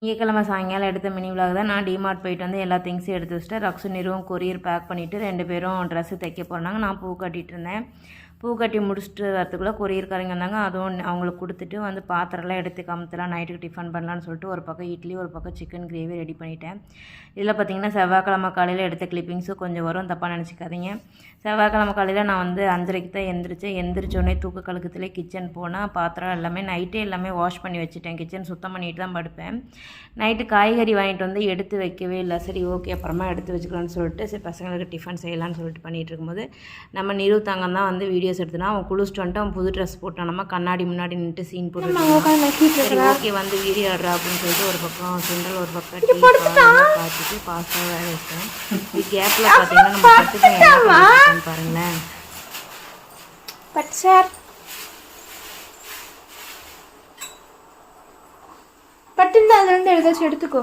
திங்கக்கிழமை சாயங்காலம் எடுத்த மினி விலாக் தான். நான் டிமார்ட் போயிட்டு வந்து எல்லா திங்ஸும் எடுத்து வச்சுட்டேன். ரக்ஸு நிறுவம் கொரியர் பேக் பண்ணிவிட்டு 2 பேரும் ட்ரெஸ்ஸு தைக்க போனாங்க. நான் பூ கட்டிகிட்டு இருந்தேன். பூ கட்டி முடிச்சுட்டு வரத்துக்குள்ளே கொரியர்காரங்க வந்தாங்க. அதுவும் அவங்களுக்கு கொடுத்துட்டு வந்து பாத்திரம்லாம் எடுத்து கமுத்தலாம், நைட்டுக்கு டிஃபன் பண்ணலான்னு சொல்லிட்டு ஒரு பக்கம் இட்லி ஒரு பக்கம் சிக்கன் கிரேவி ரெடி பண்ணிட்டேன். இதில் பார்த்திங்கன்னா செவ்வாய்க்கிழமை காலையில் எடுத்த கிளிப்பிங்ஸும் கொஞ்சம் வரும், தப்பாக நினச்சிக்காதீங்க. செவ்வாய்க்கிழமை காலையில் நான் வந்து 5:30க்கு தான் எந்திரிச்சோடனே தூக்க கலக்கத்துலேயே கிச்சன் போனால் பாத்திரம் எல்லாமே நைட்டே எல்லாமே வாஷ் பண்ணி வச்சுட்டேன். கிச்சன் சுத்தம் பண்ணிட்டு தான் படுப்பேன். நைட்டு காய்கறி வாங்கிட்டு வந்து எடுத்து வைக்கவே இல்லை. சரி ஓகே அப்புறமா எடுத்து வச்சுக்கலான்னு சொல்லிட்டு சரி பசங்களுக்கு டிஃபன் செய்யலான்னு சொல்லிட்டு பண்ணிகிட்டு இருக்கும்போது நம்ம நிறுத்தாங்க தான் வந்து வீடியோஸ் எடுத்துனா அவன் குளிச்சுட்டு வந்துட்டு அவன் புது ட்ரெஸ் போட்டான். நம்ம கண்ணாடி முன்னாடி நின்றுட்டு சீன் போட்டு ஓகே வந்து வீடியோ ஆடுறா அப்படின்னு சொல்லிட்டு ஒரு பக்கம் சுண்டல் ஒரு பக்கம் டீ காய்ச்சிட்டு பாஸ்தா வேக வச்சேன். இது கேப்பில் பார்த்தீங்கன்னா நம்ம கற்றுக்கணும் பாருங்களேன். பட்டுன்னு அதுலேருந்து ஏதாச்சும் எடுத்துக்கோ.